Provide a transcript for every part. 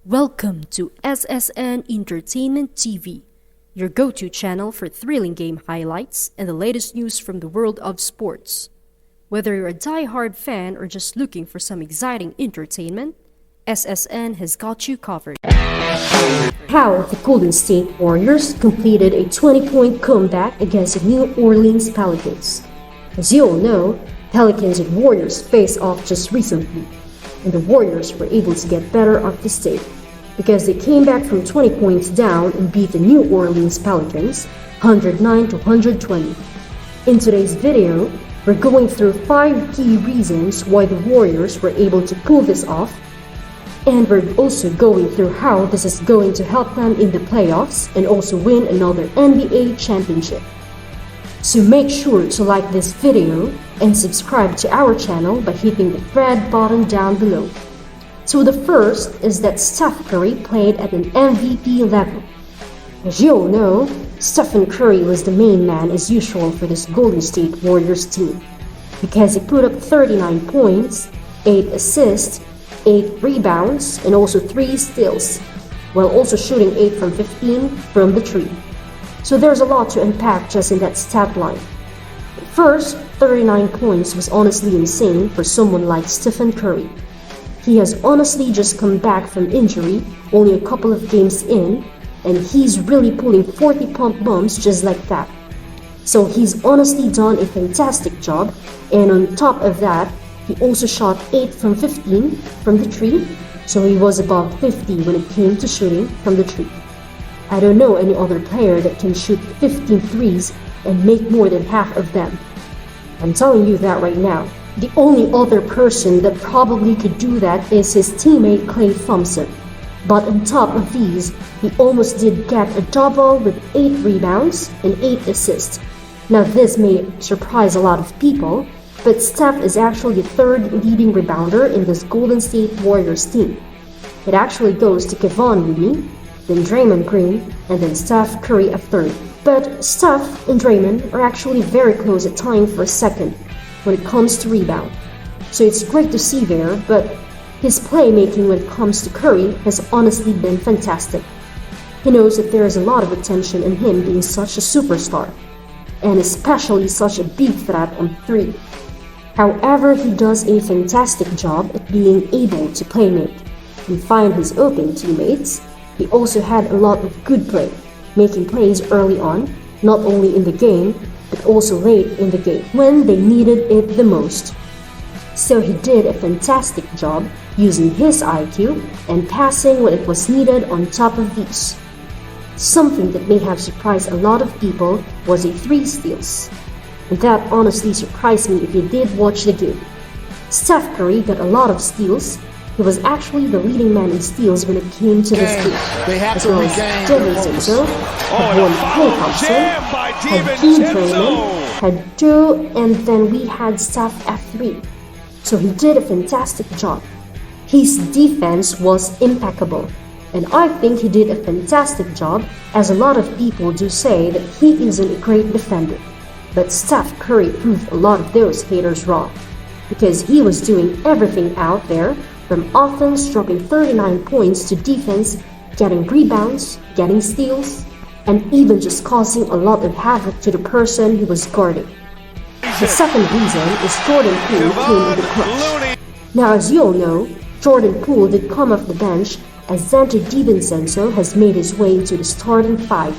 Welcome to SSN Entertainment TV, your go-to channel for thrilling game highlights and the latest news from the world of sports. Whether you're a die-hard fan or just looking for some exciting entertainment, SSN has got you covered. How the Golden State Warriors completed a 20-point comeback against the New Orleans Pelicans. As you all know, Pelicans and Warriors faced off just recently, and the Warriors were able to get better off the state because they came back from 20 points down and beat the New Orleans Pelicans 109-120. In today's video, we're going through 5 key reasons why the Warriors were able to pull this off, and we're also going through how this is going to help them in the playoffs and also win another NBA championship. So make sure to like this video and subscribe to our channel by hitting the red button down below. So the first is that Steph Curry played at an MVP level. As you all know, Stephen Curry was the main man as usual for this Golden State Warriors team because he put up 39 points, 8 assists, 8 rebounds, and also 3 steals, while also shooting 8 from 15 from the 3. So there's a lot to unpack just in that stat line. First, 39 points was honestly insane for someone like Stephen Curry. He has honestly just come back from injury only a couple of games in, and he's really pulling 40 pump bombs just like that. So he's honestly done a fantastic job, and on top of that, he also shot 8 from 15 from the 3, so he was above 50 when it came to shooting from the 3. I don't know any other player that can shoot 15 threes and make more than half of them. I'm telling you that right now. The only other person that probably could do that is his teammate Klay Thompson. But on top of these, he almost did get a double with 8 rebounds and 8 assists. Now this may surprise a lot of people, but Steph is actually the 3rd leading rebounder in this Golden State Warriors team. It actually goes to Kevon Looney, then Draymond Green, and then Steph Curry at 3rd. But Steph and Draymond are actually very close at tying for 2nd when it comes to rebound. So it's great to see there, but his playmaking when it comes to Curry has honestly been fantastic. He knows that there is a lot of attention on him being such a superstar, and especially such a big threat on 3. However, he does a fantastic job at being able to playmate and find his open teammates. He also had a lot of good play, making plays early on, not only in the game, but also late in the game when they needed it the most. So he did a fantastic job using his IQ and passing when it was needed on top of these. Something that may have surprised a lot of people was a 3 steals. And that honestly surprised me if you did watch the game. Steph Curry got a lot of steals. He was actually the leading man in steals when it came to this game, as well as Devin Zinzo, had one Klay Thompson, had Dean Draymond, had Joe, and then we had Steph at 3. So he did a fantastic job. His defense was impeccable, and I think he did a fantastic job, as a lot of people do say that he isn't a great defender. But Steph Curry proved a lot of those haters wrong, because he was doing everything out there, from offense dropping 39 points to defense, getting rebounds, getting steals, and even just causing a lot of havoc to the person he was guarding. The second reason is Jordan Poole came in the clutch. Now as you all know, Jordan Poole did come off the bench as Xante DiVincenzo has made his way into the starting 5.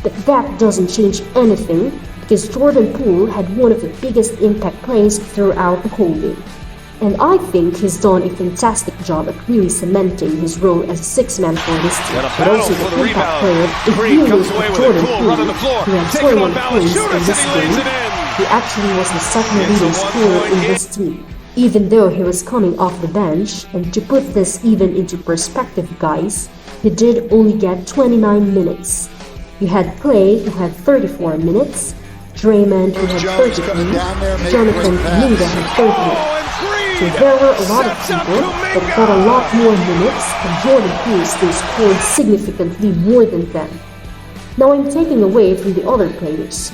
But that doesn't change anything because Jordan Poole had one of the biggest impact plays throughout the whole game. And I think he's done a fantastic job at really cementing his role as a 6-man for this team. But also the impact player is really with Jordan Poole, who had 21 points in this game. He actually was the 2nd leading scorer in this team, even though he was coming off the bench. And to put this even into perspective, guys, he did only get 29 minutes. You had Klay, who had 34 minutes, Draymond, who had 33, Jonathan Kuminga had 38. So there were a lot of people that got a lot more minutes, and Jordan Poole still scored significantly more than them. Now I'm taking away from the other players.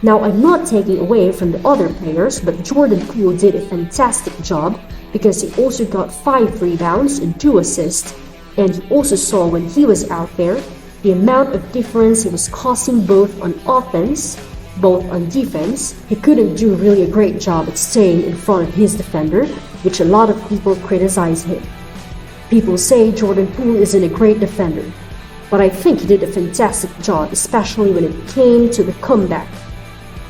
Now I'm not taking away from the other players, but Jordan Poole did a fantastic job because he also got 5 rebounds and 2 assists, and he also saw when he was out there the amount of difference he was causing both on offense, both on defense. He couldn't do really a great job at staying in front of his defender, which a lot of people criticize him. People say Jordan Poole isn't a great defender, but I think he did a fantastic job, especially when it came to the comeback.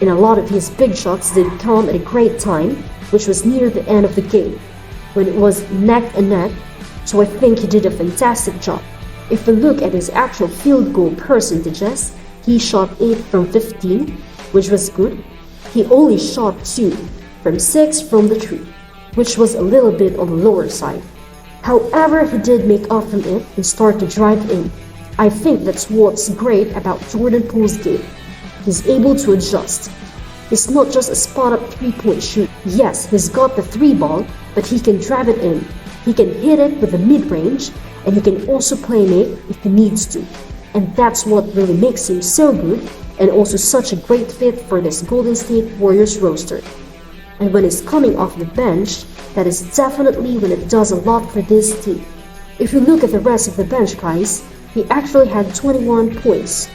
And a lot of his big shots did come at a great time, which was near the end of the game, when it was neck and neck, so I think he did a fantastic job. If we look at his actual field goal percentages, he shot 8 from 15, which was good. He only shot 2 from 6 from the 3, which was a little bit on the lower side. However, he did make up from it and start to drive in. I think that's what's great about Jordan Poole's game. He's able to adjust. He's not just a spot-up 3-point shoot. Yes, he's got the 3 ball, but he can drive it in. He can hit it with the mid-range, and he can also play make if he needs to. And that's what really makes him so good, and also such a great fit for this Golden State Warriors roster. And when he's coming off the bench, that is definitely when it does a lot for this team. If you look at the rest of the bench guys, he actually had 21 points.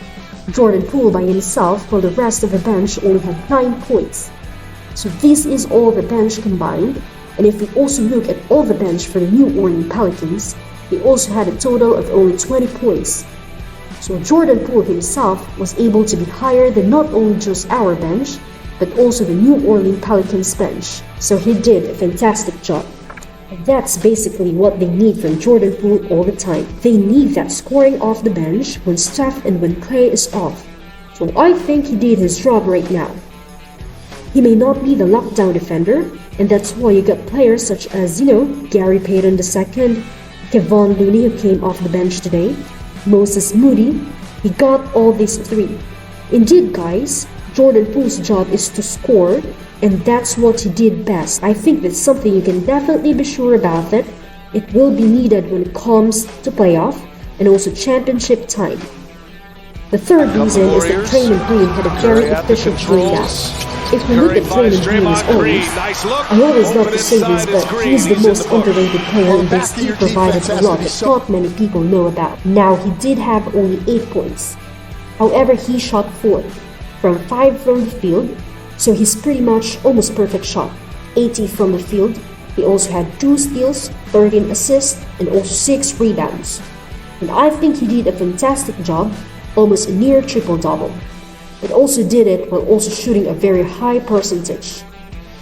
Jordan Poole by himself, while the rest of the bench only had 9 points. So this is all the bench combined, and if we also look at all the bench for the New Orleans Pelicans, he also had a total of only 20 points. So Jordan Poole himself was able to be higher than not only just our bench, but also the New Orleans Pelicans bench. So he did a fantastic job. And that's basically what they need from Jordan Poole all the time. They need that scoring off the bench when Steph and when Clay is off. So I think he did his job right now. He may not be the lockdown defender, and that's why you got players such as, Gary Payton II, Kevon Looney who came off the bench today, Moses Moody. He got all these 3. Indeed guys, Jordan Poole's job is to score, and that's what he did best. I think that's something you can definitely be sure about, that it will be needed when it comes to playoff and also championship time. The third reason is that Draymond Green had a very efficient doing that. If we look at Draymond Green as always, I always love to say this, but he is the most underrated player in this team, provided a lot that not many people know about. Now, he did have only 8 points. However, he shot 4 from 5 from the field, so he's pretty much almost perfect shot. 80 from the field. He also had 2 steals, 13 assists, and also 6 rebounds. And I think he did a fantastic job, almost a near triple-double. But also did it while also shooting a very high percentage.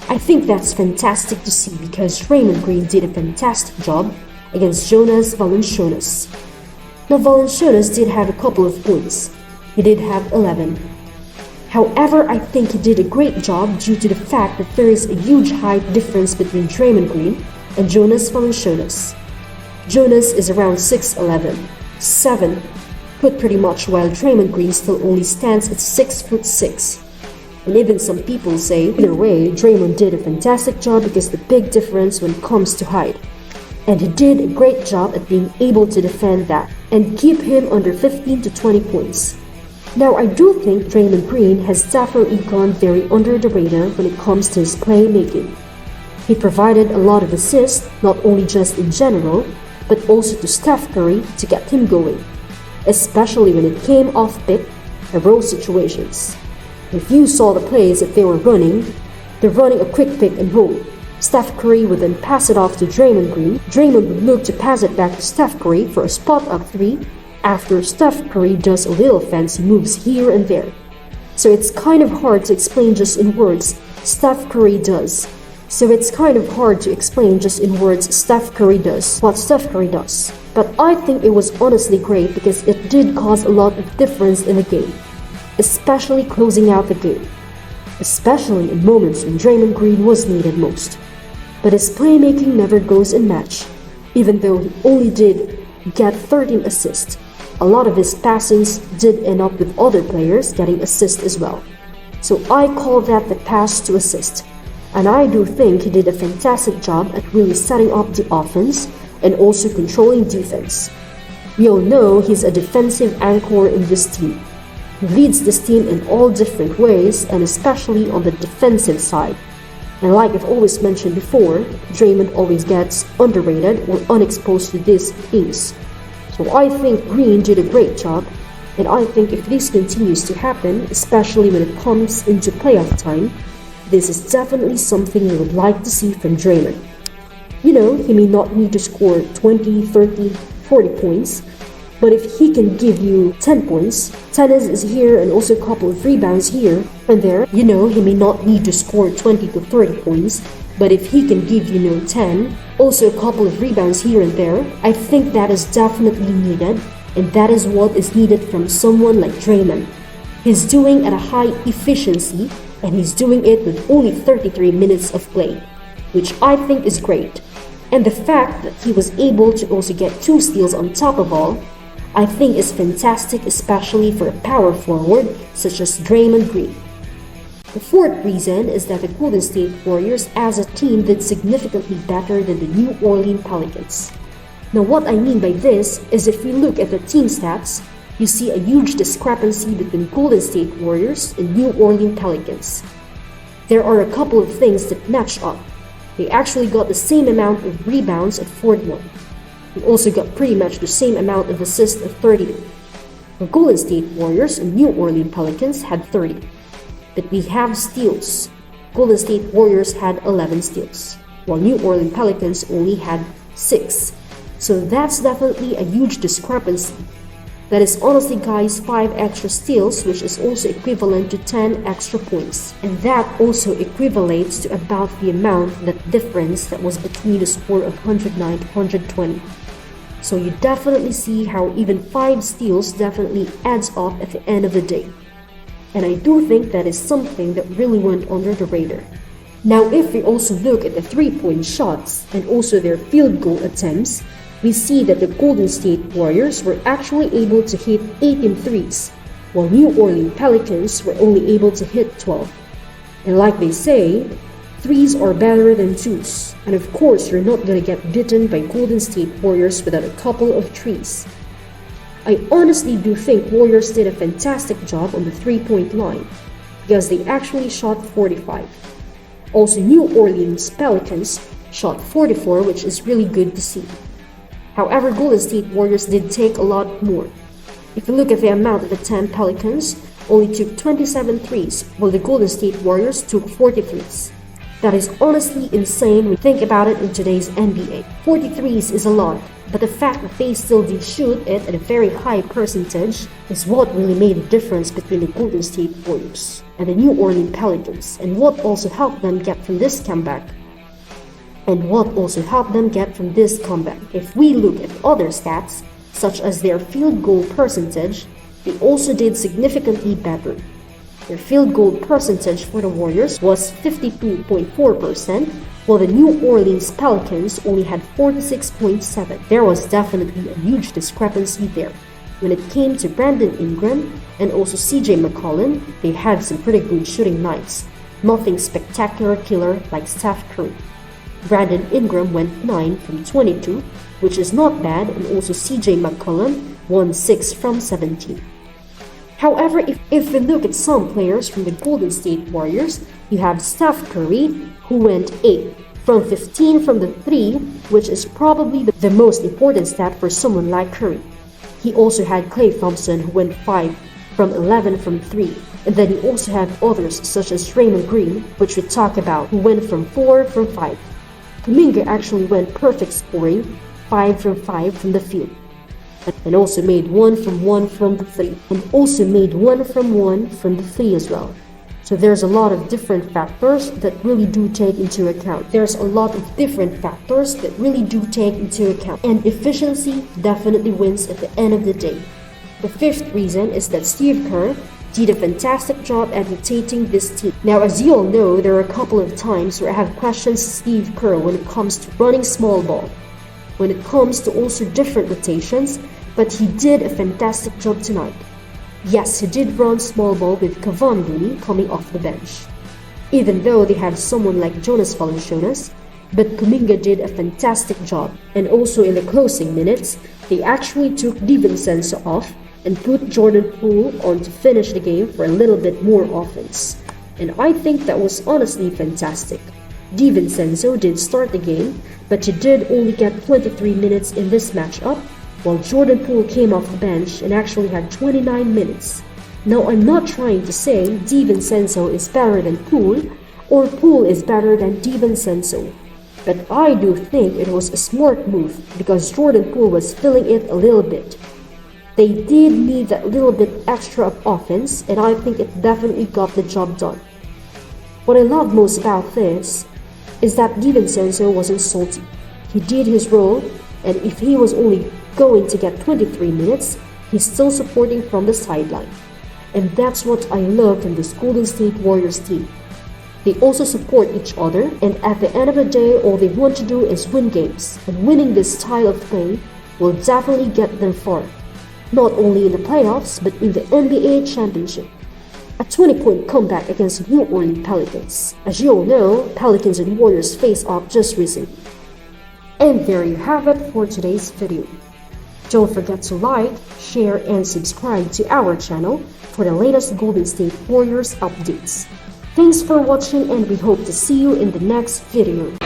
I think that's fantastic to see because Draymond Green did a fantastic job against Jonas Valanciunas. Now Valanciunas did have a couple of points. He did have 11. However, I think he did a great job due to the fact that there is a huge height difference between Draymond Green and Jonas Valanciunas. Jonas is around 6'11", 7 foot pretty much, while Draymond Green still only stands at 6'6". And even some people say, either way, Draymond did a fantastic job because the big difference when it comes to height. And he did a great job at being able to defend that and keep him under 15 to 20 points. Now, I do think Draymond Green has definitely gone very under the radar when it comes to his playmaking. He provided a lot of assists, not only just in general, but also to Steph Curry to get him going, especially when it came off pick and roll situations. If you saw the plays that they were running, they're running a quick pick and roll. Steph Curry would then pass it off to Draymond Green. Draymond would look to pass it back to Steph Curry for a spot-up 3 after Steph Curry does a little fancy moves here and there. So it's kind of hard to explain just in words Steph Curry does. What Steph Curry does. But I think it was honestly great because it did cause a lot of difference in the game, especially closing out the game, especially in moments when Draymond Green was needed most. But his playmaking never goes unmatched, even though he only did get 13 assists. A lot of his passings did end up with other players getting assists as well. So I call that the pass to assist. And I do think he did a fantastic job at really setting up the offense and also controlling defense. We all know he's a defensive anchor in this team. He leads this team in all different ways and especially on the defensive side. And like I've always mentioned before, Draymond always gets underrated or unexposed to these things. So I think Green did a great job, and I think if this continues to happen, especially when it comes into playoff time, this is definitely something we would like to see from Draymond. You know, he may not need to score 20, 30, 40 points, but if he can give you 10 points, 10 is here and also a couple of rebounds here and there, you know, he may not need to score 20 to 30 points, but if he can give you, 10, also a couple of rebounds here and there, I think that is definitely needed, and that is what is needed from someone like Draymond. He's doing at a high efficiency, and he's doing it with only 33 minutes of play, which I think is great. And the fact that he was able to also get 2 steals on top of all, I think is fantastic, especially for a power forward such as Draymond Green. The fourth reason is that the Golden State Warriors as a team did significantly better than the New Orleans Pelicans. Now what I mean by this is if we look at the team stats, you see a huge discrepancy between Golden State Warriors and New Orleans Pelicans. There are a couple of things that match up. They actually got the same amount of rebounds at 41. They also got pretty much the same amount of assists at 32. The Golden State Warriors and New Orleans Pelicans had 30. But we have steals. Golden State Warriors had 11 steals, while New Orleans Pelicans only had 6. So that's definitely a huge discrepancy. That is honestly, guys, 5 extra steals, which is also equivalent to 10 extra points. And that also equivalates to about the amount, that difference that was between the score of 109 to 120. So you definitely see how even 5 steals definitely adds up at the end of the day. And I do think that is something that really went under the radar. Now if we also look at the 3-point shots and also their field goal attempts, we see that the Golden State Warriors were actually able to hit 18 threes, while New Orleans Pelicans were only able to hit 12. And like they say, threes are better than twos. And of course, you're not going to get beaten by Golden State Warriors without a couple of threes. I honestly do think Warriors did a fantastic job on the 3-point line, because they actually shot 45. Also, New Orleans Pelicans shot 44, which is really good to see. However, Golden State Warriors did take a lot more. If you look at the amount of the 10 Pelicans, only took 27 threes, while the Golden State Warriors took 40 threes. That is honestly insane when you think about it in today's NBA. 40 threes is a lot, but the fact that they still did shoot it at a very high percentage is what really made a difference between the Golden State Warriors and the New Orleans Pelicans, and what also helped them get from this comeback. If we look at other stats, such as their field goal percentage, they also did significantly better. Their field goal percentage for the Warriors was 52.4%, while the New Orleans Pelicans only had 46.7%. There was definitely a huge discrepancy there. When it came to Brandon Ingram and also CJ McCollum, they had some pretty good shooting nights. Nothing spectacular killer like Steph Curry. Brandon Ingram went 9 from 22, which is not bad, and also CJ McCollum won 6 from 17. However, if we look at some players from the Golden State Warriors, you have Steph Curry, who went 8 from 15 from the 3, which is probably the most important stat for someone like Curry. He also had Klay Thompson, who went 5 from 11 from 3. And then you also have others such as Draymond Green, which we talk about, who went from 4 from 5. Kuminga actually went perfect scoring, 5 from 5 from the field, and also made 1 from 1 from the 3, and also made 1 from 1 from the 3 as well. So there's a lot of different factors that really do take into account. And efficiency definitely wins at the end of the day. The fifth reason is that Steve Kerr did a fantastic job at rotating this team. Now, as you all know, there are a couple of times where I have questioned Steve Kerr when it comes to running small ball, when it comes to also different rotations, but he did a fantastic job tonight. Yes, he did run small ball with Kevon Looney coming off the bench. Even though they had someone like Jonas Valanciunas, but Kuminga did a fantastic job. And also in the closing minutes, they actually took DiVincenzo off and put Jordan Poole on to finish the game for a little bit more offense. And I think that was honestly fantastic. DiVincenzo did start the game, but he did only get 23 minutes in this matchup, while Jordan Poole came off the bench and actually had 29 minutes. Now, I'm not trying to say DiVincenzo is better than Poole, or Poole is better than DiVincenzo, but I do think it was a smart move because Jordan Poole was filling it a little bit. They did need that little bit extra of offense, and I think it definitely got the job done. What I love most about this is that DiVincenzo wasn't salty. He did his role, and if he was only going to get 23 minutes, he's still supporting from the sideline. And that's what I love from this Golden State Warriors team. They also support each other, and at the end of the day, all they want to do is win games, and winning this style of play will definitely get them far. Not only in the playoffs, but in the NBA championship. A 20-point comeback against New Orleans Pelicans. As you all know, Pelicans and Warriors faced off just recently. And there you have it for today's video. Don't forget to like, share, and subscribe to our channel for the latest Golden State Warriors updates. Thanks for watching, and we hope to see you in the next video.